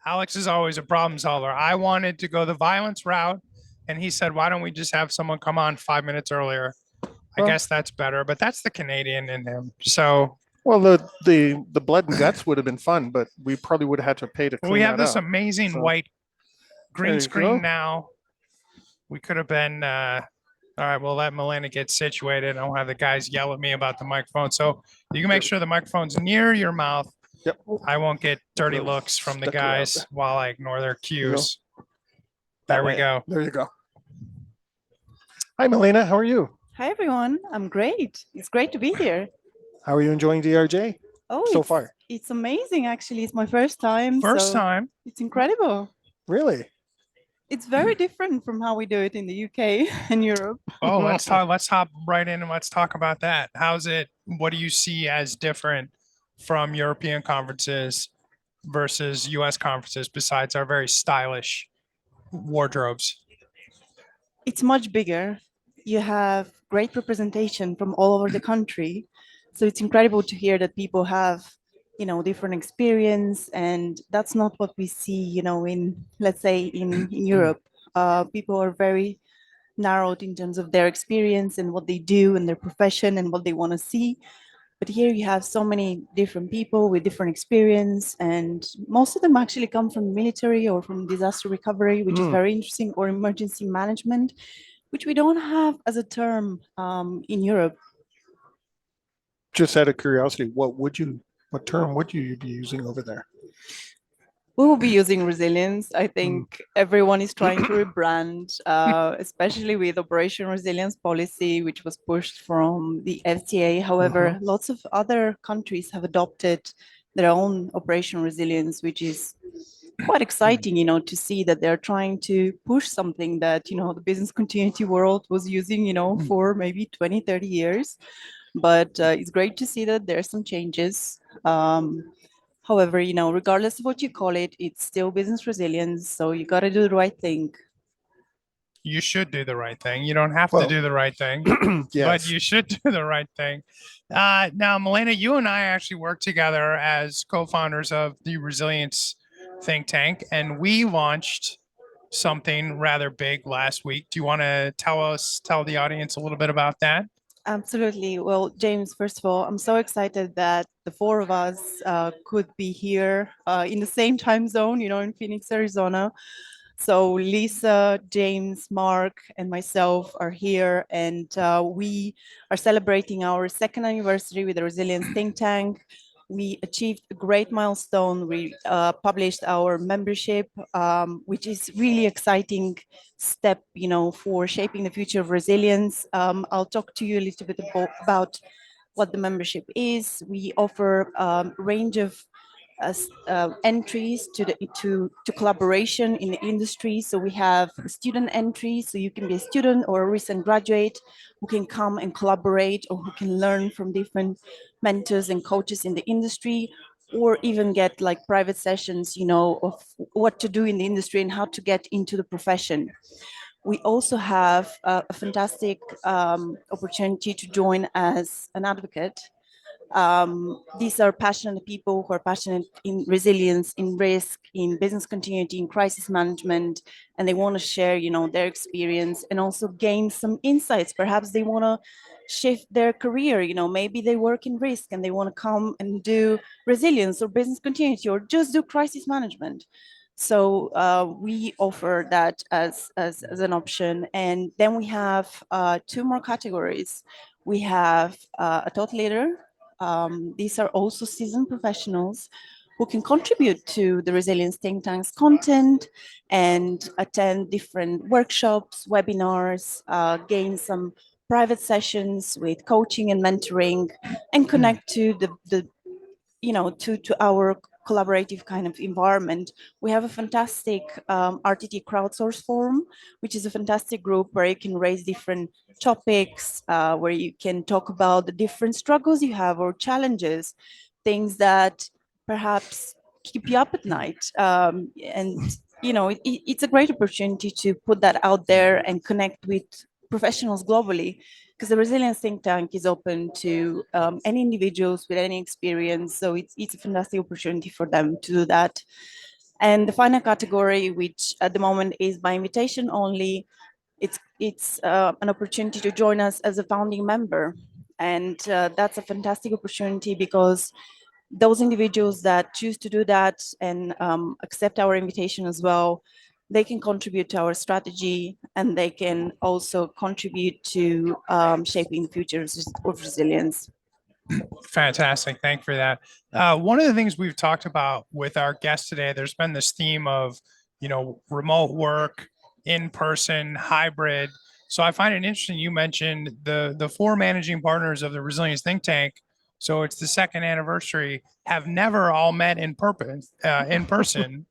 Alex is always a problem solver. I wanted to go the violence route, and he said, "Why don't we just have someone come on 5 minutes earlier?" I Well, guess that's better, but that's the Canadian in him. So well, the blood and guts would have been fun, but we probably would have had to pay to we clean have that this up. amazing So white there green you go. screen now. We could have been. All right, we'll let Milena get situated. I don't have the guys yell at me about the microphone. So you can make There, sure the microphone's near your mouth. yep. I won't get dirty So looks from the stick around guys while I ignore their there. You go cues. that There we way. go. There you go. Hi, Milena. How are you? Hi everyone, I'm great. It's great to be here. How are you enjoying DRJ Oh, so far? it's amazing actually. It's my first time, First so time. it's incredible. Really? It's very different from how we do it in the UK and Europe. Oh, let's talk. Let's hop right in and let's talk about that. How's it? What do you see as different from European conferences versus US conferences besides our very stylish wardrobes? It's much bigger. You have great representation from all over the country. So it's incredible to hear that people have, different experience. And that's not what we see, in, let's say, in Europe. People are very narrowed in terms of their experience and what they do and their profession and what they want to see. But here you have so many different people with different experience, and most of them actually come from military or from disaster recovery, which is very interesting, or emergency management, which we don't have as a term in Europe. Just out of curiosity, what term would you be using over there? We will be using resilience. I Mm. think everyone is trying to rebrand, especially with Operation Resilience Policy, which was pushed from the FTA. However, lots of other countries have adopted their own Operation Resilience, which is quite exciting, to see that they're trying to push something that, the business continuity world was using, for maybe 20, 30 years. But it's great to see that there are some changes. However, regardless of what you call it, it's still business resilience. So you got to do the right thing. You should do the right thing. You don't have to Well, do the right thing, but yes. you should do the right thing. Now, Milena, you and I actually work together as co-founders of the Resilience think tank, and we launched something rather big last week. Do you want to tell the audience a little bit about that? Absolutely. Well, James, first of all, I'm so excited that the four of us could be here in the same time zone, in Phoenix, Arizona. So Lisa, James, Mark, and myself are here, and we are celebrating our second anniversary with the Resilience Think Tank. We achieved a great milestone. We published our membership, which is really exciting step, for shaping the future of resilience. I'll talk to you a little bit about what the membership is. We offer a range of entries to collaboration in the industry. So we have student entries, so you can be a student or a recent graduate who can come and collaborate, or who can learn from different mentors and coaches in the industry, or even get like private sessions, of what to do in the industry and how to get into the profession. We also have a fantastic opportunity to join as an advocate. These are passionate people who are passionate in resilience, in risk, in business continuity, in crisis management, and they want to share, their experience and also gain some insights. Perhaps they want to shift their career, maybe they work in risk and they want to come and do resilience or business continuity or just do crisis management. So we offer that as an option. And then we have two more categories. We have a thought leader. These are also seasoned professionals who can contribute to the Resilience Think Tank's content and attend different workshops, webinars, gain some private sessions with coaching and mentoring, and connect to to our collaborative kind of environment. We have a fantastic RTT crowdsource forum, which is a fantastic group where you can raise different topics, where you can talk about the different struggles you have or challenges, things that perhaps keep you up at night. And it's a great opportunity to put that out there and connect with professionals globally, because the Resilience Think Tank is open to any individuals with any experience. So it's a fantastic opportunity for them to do that. And the final category, which at the moment is by invitation only, it's an opportunity to join us as a founding member. And that's a fantastic opportunity because those individuals that choose to do that and accept our invitation as well, they can contribute to our strategy, and they can also contribute to shaping the future of resilience. Fantastic. Thank you for that. One of the things we've talked about with our guests today, there's been this theme of, remote work, in person, hybrid. So I find it interesting. You mentioned the four managing partners of the Resilience Think Tank. So it's the second anniversary, have never all met in person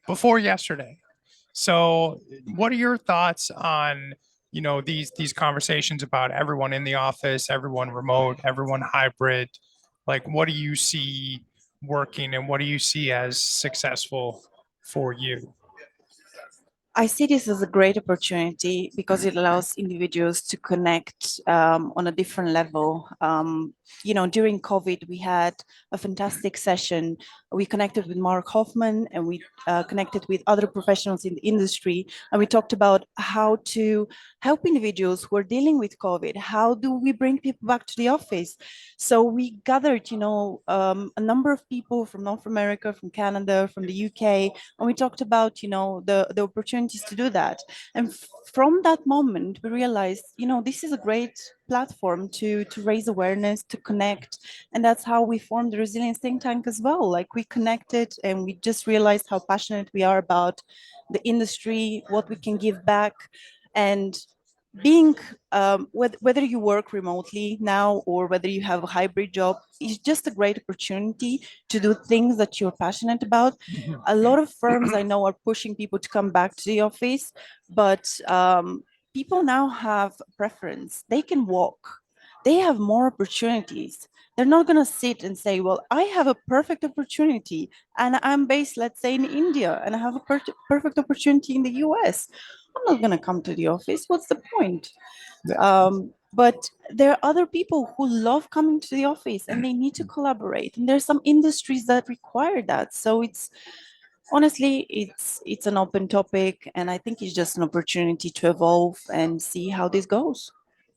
before yesterday. So what are your thoughts on, these conversations about everyone in the office, everyone remote, everyone hybrid? Like, what do you see working and what do you see as successful for you? I see this as a great opportunity because it allows individuals to connect on a different level. During COVID, we had a fantastic session. We connected with Mark Hoffman, and we connected with other professionals in the industry. And we talked about how to help individuals who are dealing with COVID. How do we bring people back to the office? So we gathered, a number of people from North America, from Canada, from the UK, and we talked about, the opportunities to do that. And from that moment, we realized, this is a great platform to raise awareness, to connect. And that's how we formed the Resilience Think Tank as well. Like, we connected and we just realized how passionate we are about the industry, what we can give back. And being whether you work remotely now or whether you have a hybrid job, is just a great opportunity to do things that you're passionate about. A lot of firms I know are pushing people to come back to the office, but people now have preference. They can walk, they have more opportunities. They're not going to sit and say, well, I have a perfect opportunity and I'm based, let's say, in India, and I have a perfect opportunity in the US. I'm not going to come to the office. What's the point? But there are other people who love coming to the office and they need to collaborate. And there's some industries that require that. So honestly, it's an open topic, and I think it's just an opportunity to evolve and see how this goes.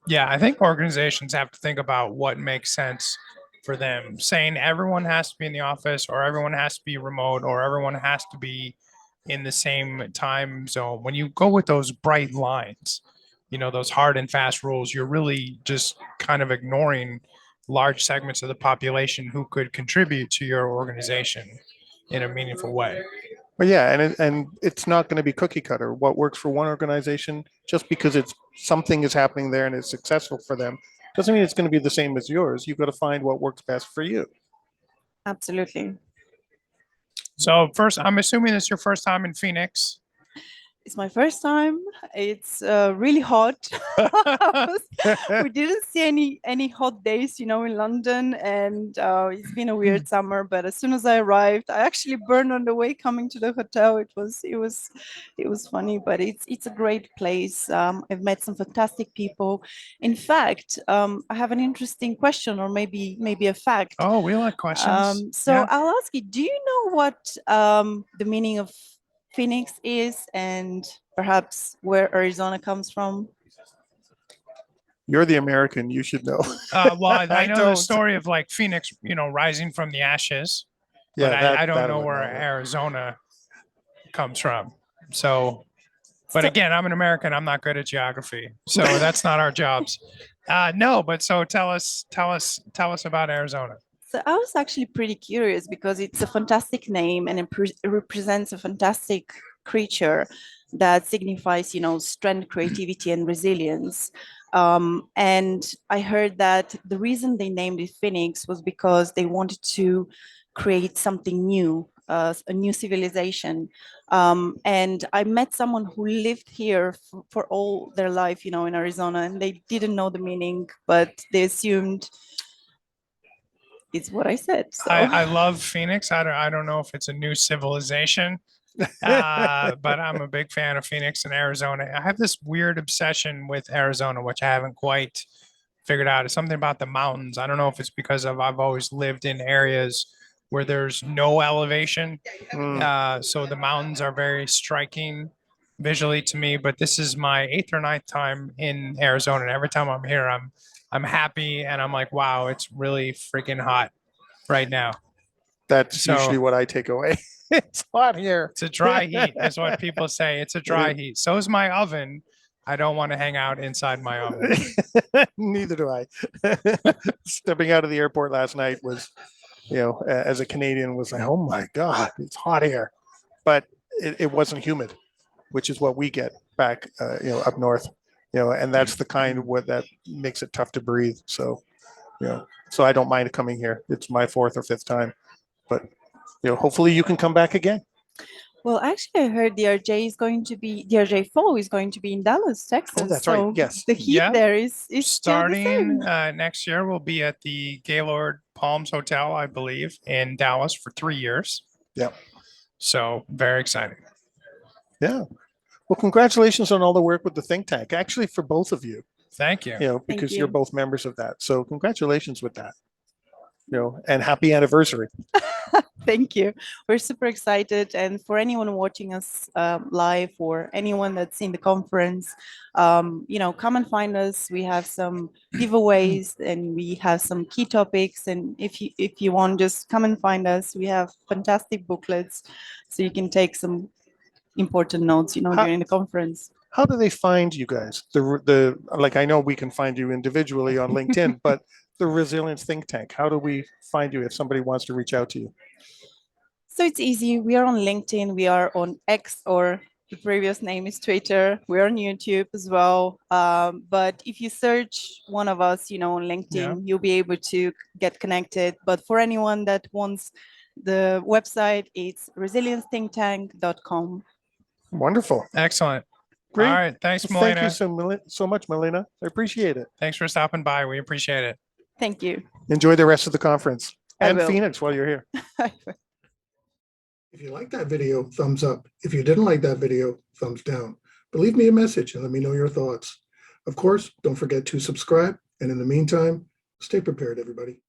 Yeah, I think organizations have to think about what makes sense for them. Saying everyone has to be in the office or everyone has to be remote or everyone has to be in the same time zone. When you go with those bright lines, those hard and fast rules, you're really just kind of ignoring large segments of the population who could contribute to your organization in a meaningful way. But yeah, and it's not going to be cookie cutter. What works for one organization, just because it's something is happening there and it's successful for them, doesn't mean it's going to be the same as yours. You've got to find what works best for you. Absolutely. So first, I'm assuming it's your first time in Phoenix. It's my first time. It's really hot. We didn't see any hot days, in London, and it's been a weird summer. But as soon as I arrived, I actually burned on the way coming to the hotel. It was funny, but it's a great place. I've met some fantastic people. In fact, I have an interesting question, or maybe a fact. Oh, we like questions. So Yeah. I'll ask you: do you know what the meaning of Phoenix is, and perhaps where Arizona comes from? You're the American. You should know. Well, I know the don't. story of like Phoenix, rising from the ashes, Yeah, but I don't know would where know. Arizona comes from. So, but again, I'm an American. I'm not good at geography, so that's not our jobs. No, but so tell us about Arizona. So I was actually pretty curious because it's a fantastic name and it represents a fantastic creature that signifies, strength, creativity, and resilience. And I heard that the reason they named it Phoenix was because they wanted to create something new, a new civilization. And I met someone who lived here for all their life, in Arizona, and they didn't know the meaning, but they assumed it's what I said. So. I love Phoenix. I don't know if it's a new civilization, but I'm a big fan of Phoenix and Arizona. I have this weird obsession with Arizona, which I haven't quite figured out. It's something about the mountains. I don't know if it's because I've always lived in areas where there's no elevation. Mm. So the mountains are very striking visually to me. But this is my 8th or 9th time in Arizona, and every time I'm here, I'm happy, and I'm like, wow, it's really freaking hot right now. That's So- usually what I take away. It's hot here. It's a dry heat, is what people say. It's a dry heat. So is my oven. I don't want to hang out inside my oven. Neither do I. Stepping out of the airport last night was, as a Canadian, was like, oh my God, it's hot here. But it wasn't humid, which is what we get back, up north, and that's the kind of what that makes it tough to breathe. So, so I don't mind coming here. It's my 4th or 5th time, but, hopefully you can come back again. Well, actually, I heard DRJ Fall is going to be in Dallas, Texas. Oh, that's right. Yes. The heat Yeah. there is still the Starting same. next year, we'll be at the Gaylord Palms Hotel, I believe, in Dallas for 3 years. Yeah. So very exciting. Yeah. Well, congratulations on all the work with the think tank, actually, for both of you, Thank you. because you. you're both members of that. So congratulations with that, and happy anniversary. Thank you. We're super excited. And for anyone watching us live, or anyone that's in the conference, come and find us. We have some giveaways and we have some key topics. And if you want, just come and find us. We have fantastic booklets, so you can take some important notes, during the conference. How do they find you guys? Like, I know we can find you individually on LinkedIn, but the Resilience Think Tank, how do we find you if somebody wants to reach out to you? So it's easy. We are on LinkedIn. We are on X, or the previous name is Twitter. We're on YouTube as well. But if you search one of us, on LinkedIn, you'll be able to get connected. But for anyone that wants the website, it's resilienceThinkTank.com. Wonderful. Excellent. Great. All right. Thanks, Well, thank Milena. you so much, Milena. I appreciate it. Thanks for stopping by. We appreciate it. Thank you. Enjoy the rest of the conference I and will. Phoenix while you're here. If you like that video, thumbs up. If you didn't like that video, thumbs down. But leave me a message and let me know your thoughts. Of course, don't forget to subscribe. And in the meantime, stay prepared, everybody.